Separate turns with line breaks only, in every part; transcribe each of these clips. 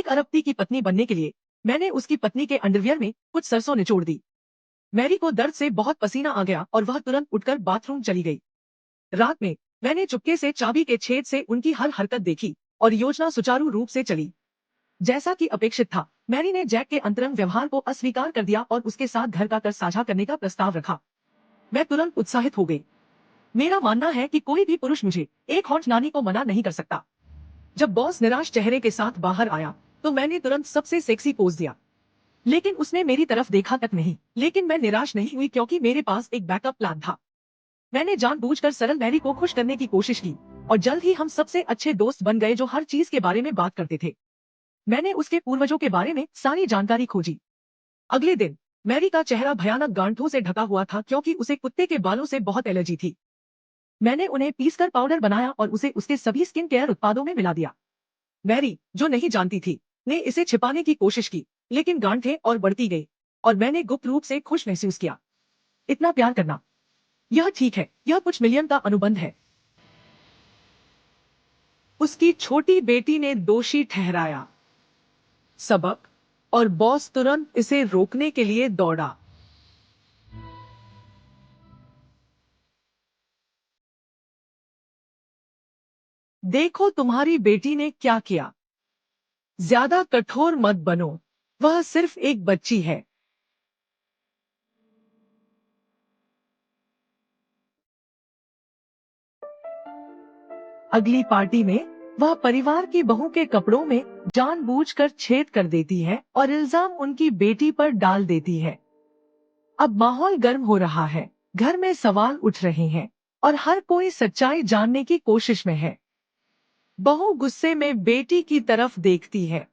अरबपति की पत्नी बनने के लिए मैंने उसकी पत्नी के अंडरवियर में कुछ सरसों निचोड़ दी। मैरी को दर्द से बहुत पसीना आ गया और वह तुरंत उठकर बाथरूम चली गई। रात में मैंने चुपके से चाबी के छेद से उनकी हर हरकत देखी और योजना सुचारू रूप से चली। जैसा कि अपेक्षित था, मैरी ने जैक के अंतरंग व्यवहार को अस्वीकार कर दिया और उसके साथ घर का कर साझा करने का प्रस्ताव रखा। मैं तुरंत उत्साहित हो गई। मेरा मानना है कि कोई भी पुरुष मुझे एक हॉट नानी को मना नहीं कर सकता। जब बॉस निराश चेहरे के साथ बाहर आया तो मैंने तुरंत सबसे सेक्सी पोज दिया, लेकिन उसने मेरी तरफ देखा तक नहीं। लेकिन मैं निराश नहीं हुई क्योंकि मेरे पास एक बैकअप प्लान था। मैंने जानबूझकर सरल मैरी को खुश करने की कोशिश की और जल्द ही हम सबसे अच्छे दोस्त बन गए जो हर चीज के बारे में बात करते थे। मैंने उसके पूर्वजों के बारे में सारी जानकारी खोजी। अगले दिन मैरी का चेहरा भयानक गांठों से ढका हुआ था क्योंकि उसे कुत्ते के बालों से बहुत एलर्जी थी। मैंने उन्हें पीसकर पाउडर बनाया और उसे उसके सभी स्किन केयर उत्पादों में मिला दिया। मैरी, जो नहीं जानती थी, ने इसे छिपाने की कोशिश की, लेकिन गांठें और बढ़ती गई और मैंने गुप्त रूप से खुश महसूस किया। इतना प्यार करना, यह ठीक है, यह कुछ मिलियन का अनुबंध है। उसकी छोटी बेटी ने दोषी ठहराया सबक, और बॉस तुरंत इसे रोकने के लिए दौड़ा। देखो तुम्हारी बेटी ने क्या किया। ज्यादा कठोर मत बनो, वह सिर्फ एक बच्ची है। अगली पार्टी में वह परिवार की बहू के कपड़ों में जानबूझकर छेद कर देती है और इल्जाम उनकी बेटी पर डाल देती है। अब माहौल गर्म हो रहा है, घर में सवाल उठ रहे हैं और हर कोई सच्चाई जानने की कोशिश में है। बहू गुस्से में बेटी की तरफ देखती है।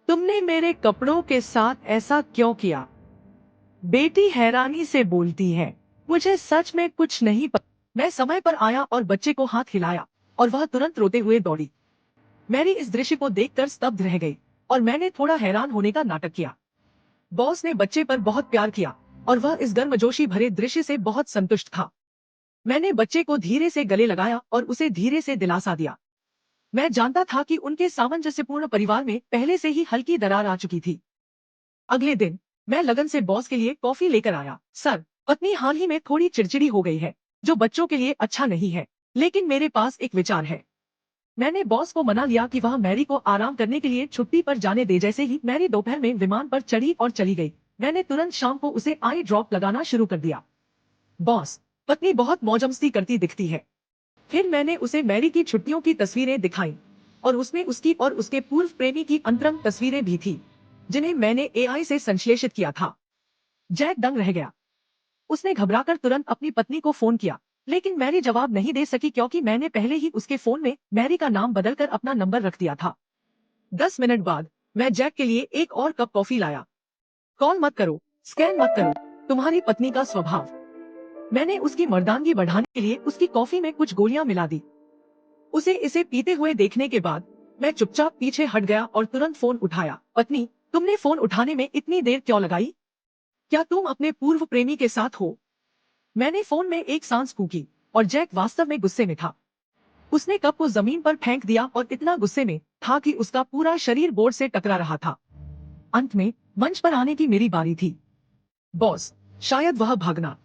तुमने मेरे कपड़ों के साथ ऐसा क्यों किया? बेटी हैरानी से बोलती है, मुझे सच में कुछ नहीं पता। मैं समय पर आया और बच्चे को हाथ हिलाया और वह तुरंत रोते हुए दौड़ी। मैरी इस दृश्य को देखकर स्तब्ध रह गई और मैंने थोड़ा हैरान होने का नाटक किया। बॉस ने बच्चे पर बहुत प्यार किया और वह इस गर्मजोशी भरे दृश्य से बहुत संतुष्ट था। मैंने बच्चे को धीरे से गले लगाया और उसे धीरे से दिलासा दिया। मैं जानता था कि उनके सामंजस्यपूर्ण परिवार में पहले से ही हल्की दरार आ चुकी थी। अगले दिन मैं लगन से बॉस के लिए कॉफी लेकर आया। सर, पत्नी हाल ही में थोड़ी चिड़चिड़ी हो गई है, जो बच्चों के लिए अच्छा नहीं है, लेकिन मेरे पास एक विचार है। मैंने बॉस को मना लिया कि वह मैरी को आराम करने के लिए छुट्टी पर जाने दे। जैसे ही मैरी दोपहर में विमान पर चढ़ी और चली गई, मैंने तुरंत शाम को उसे आई ड्रॉप लगाना शुरू कर दिया। बॉस, पत्नी बहुत मौजमस्ती करती दिखती है। फिर मैंने उसे मैरी की छुट्टियों की तस्वीरें दिखाई और उसमें उसकी और उसके पूर्व प्रेमी की अंतरंग तस्वीरें भी थी, जिन्हें मैंने एआई से संश्लेषित किया था। जैक दंग रह गया। उसने घबराकर तुरंत अपनी पत्नी को फोन किया, लेकिन मैरी जवाब नहीं दे सकी क्योंकि मैंने पहले ही उसके फोन में मैरी का नाम बदलकर अपना नंबर रख दिया था। 10 मिनट बाद मैं जैक के लिए एक और कप कॉफी लाया। कॉल मत करो, स्कैन मत करो, तुम्हारी पत्नी का स्वभाव। मैंने उसकी मर्दानगी बढ़ाने के लिए उसकी कॉफी में कुछ गोलियां मिला दी। उसे इसे पीते हुए देखने के बाद मैं चुपचाप पीछे हट गया और तुरंत फोन उठाया। पत्नी, तुमने फोन उठाने में इतनी देर क्यों लगाई? क्या तुम अपने पूर्व प्रेमी के साथ हो? मैंने फोन में एक सांस फूकी और जैक वास्तव में गुस्से में था। उसने कप को जमीन पर फेंक दिया और इतना गुस्से में था कि उसका पूरा शरीर बोर्ड से टकरा रहा था। अंत में मंच पर आने की मेरी बारी थी। बॉस, शायद वह भागना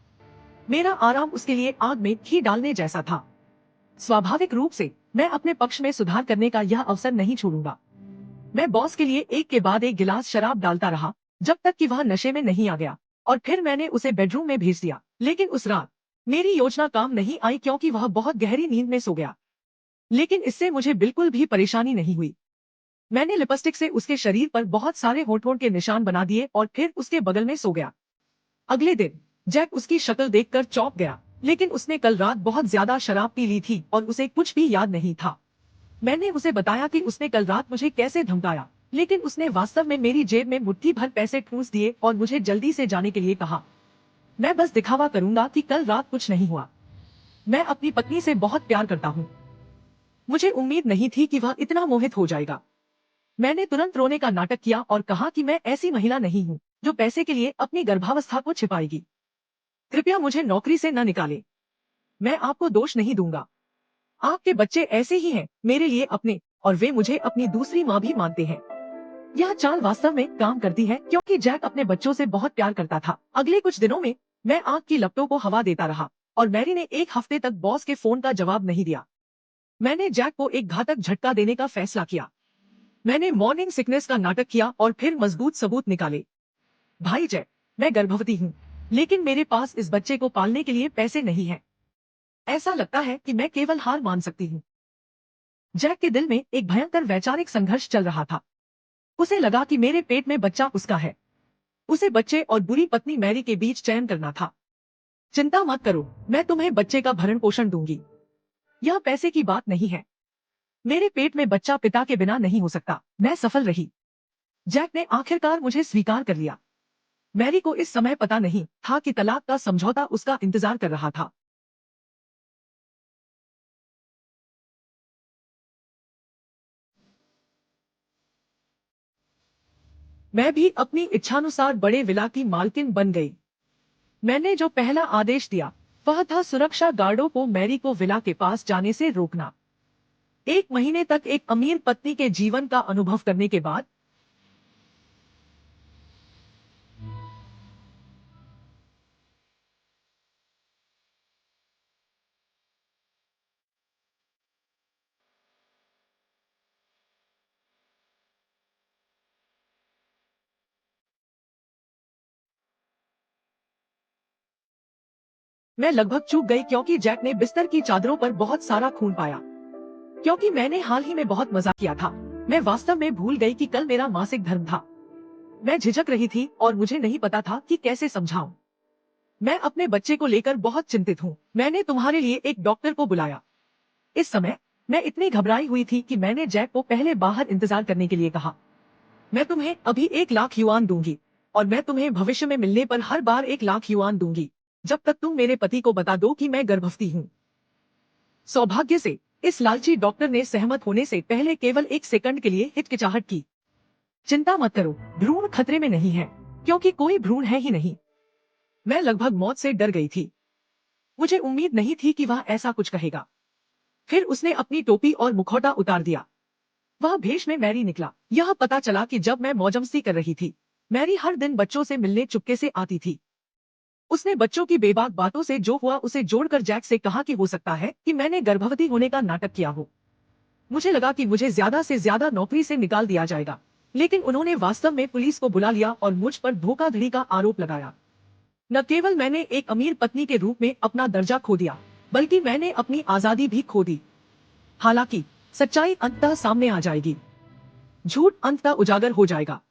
मेरा आराम उसके लिए आग में घी डालने जैसा था। स्वाभाविक रूप से मैं अपने पक्ष में सुधार करने का यह अवसर नहीं छोड़ूंगा। मैं बॉस के लिए एक के बाद एक गिलास शराब डालता रहा जब तक कि वह नशे में नहीं आ गया, और फिर मैंने उसे बेडरूम में भेज दिया। लेकिन उस रात मेरी योजना काम नहीं आई क्योंकि वह बहुत गहरी नींद में सो गया। लेकिन इससे मुझे बिल्कुल भी परेशानी नहीं हुई। मैंने लिपस्टिक से उसके शरीर पर बहुत सारे होंठ के निशान बना दिए और फिर उसके बगल में सो गया। अगले दिन जैक उसकी शक्ल देखकर चौंक गया, लेकिन उसने कल रात बहुत ज्यादा शराब पी ली थी और उसे कुछ भी याद नहीं था। मैंने उसे बताया कि उसने कल रात मुझे कैसे धमकाया, लेकिन उसने वास्तव में मेरी जेब में मुट्ठी भर पैसे ठूंस दिए और मुझे जल्दी से जाने के लिए कहा। मैं बस दिखावा करूंगा कि कल रात कुछ नहीं हुआ। मैं अपनी पत्नी से बहुत प्यार करता हूँ। मुझे उम्मीद नहीं थी कि वह इतना मोहित हो जाएगा। मैंने तुरंत रोने का नाटक किया और कहा कि मैं ऐसी महिला नहीं हूँ जो पैसे के लिए अपनी गर्भावस्था को छिपाएगी। कृपया मुझे नौकरी से न निकाले। मैं आपको दोष नहीं दूंगा। आपके बच्चे ऐसे ही हैं, मेरे लिए अपने, और वे मुझे अपनी दूसरी माँ भी मानते हैं। यह चाल वास्तव में काम करती है क्योंकि जैक अपने बच्चों से बहुत प्यार करता था। अगले कुछ दिनों में मैं आग की लपटों को हवा देता रहा और मैरी ने एक हफ्ते तक बॉस के फोन का जवाब नहीं दिया। मैंने जैक को एक घातक झटका देने का फैसला किया। मैंने मॉर्निंग सिकनेस का नाटक किया और फिर मजबूत सबूत निकाले। भाई जैक, मैं गर्भवती हूँ, लेकिन मेरे पास इस बच्चे को पालने के लिए पैसे नहीं है। ऐसा लगता है कि मैं केवल हार मान सकती हूँ। जैक के दिल में एक भयंकर वैचारिक संघर्ष चल रहा था। उसे लगा कि मेरे पेट में बच्चा उसका है। उसे बच्चे और बुरी पत्नी मैरी के बीच चयन करना था। चिंता मत करो, मैं तुम्हें बच्चे का भरण पोषण दूंगी। यह पैसे की बात नहीं है। मेरे पेट में बच्चा पिता के बिना नहीं हो सकता। मैं सफल रही। जैक ने आखिरकार मुझे स्वीकार कर लिया। मैरी को इस समय पता नहीं था कि तलाक का समझौता उसका इंतजार कर रहा था। मैं भी अपनी इच्छानुसार बड़े विला की मालकिन बन गई। मैंने जो पहला आदेश दिया वह था सुरक्षा गार्डों को मैरी को विला के पास जाने से रोकना। 1 महीने तक एक अमीर पत्नी के जीवन का अनुभव करने के बाद मैं लगभग चूक गई क्योंकि जैक ने बिस्तर की चादरों पर बहुत सारा खून पाया। क्योंकि मैंने हाल ही में बहुत मजाक किया था, मैं वास्तव में भूल गई कि कल मेरा मासिक धर्म था। मैं झिझक रही थी और मुझे नहीं पता था कि कैसे समझाऊं। मैं अपने बच्चे को लेकर बहुत चिंतित हूँ। मैंने तुम्हारे लिए एक डॉक्टर को बुलाया। इस समय मैं इतनी घबराई हुई थी कि मैंने जैक को पहले बाहर इंतजार करने के लिए कहा। मैं तुम्हें अभी 1 लाख युआन दूंगी और मैं तुम्हें भविष्य में मिलने पर हर बार 1 लाख युआन दूंगी, जब तक तुम मेरे पति को बता दो कि मैं गर्भवती हूँ। सौभाग्य से इस लालची डॉक्टर ने सहमत होने से पहले केवल 1 सेकंड के लिए हिचकिचाहट की। चिंता मत करो, भ्रूण खतरे में नहीं है, क्योंकि कोई भ्रूण है ही नहीं। मैं लगभग मौत से डर गई थी। मुझे उम्मीद नहीं थी कि वह ऐसा कुछ कहेगा। फिर उसने अपनी टोपी और मुखौटा उतार दिया। वह भेष में मैरी निकला। यह पता चला कि जब मैं मौजमस्ती कर रही थी, मैरी हर दिन बच्चों से मिलने चुपके से आती थी। उसने बच्चों की बेबाक बातों से जो हुआ उसे जोड़कर जैक से कहा कि हो सकता है कि मैंने गर्भवती होने का नाटक किया हो। मुझे लगा कि मुझे ज्यादा से ज्यादा नौकरी से निकाल दिया जाएगा, लेकिन उन्होंने वास्तव में पुलिस को बुला लिया और मुझ पर धोखाधड़ी का आरोप लगाया। न केवल मैंने एक अमीर पत्नी के रूप में अपना दर्जा खो दिया, बल्कि मैंने अपनी आजादी भी खो दी। हालांकि सच्चाई अंततः सामने आ जाएगी। झूठ अंततः उजागर हो जाएगा।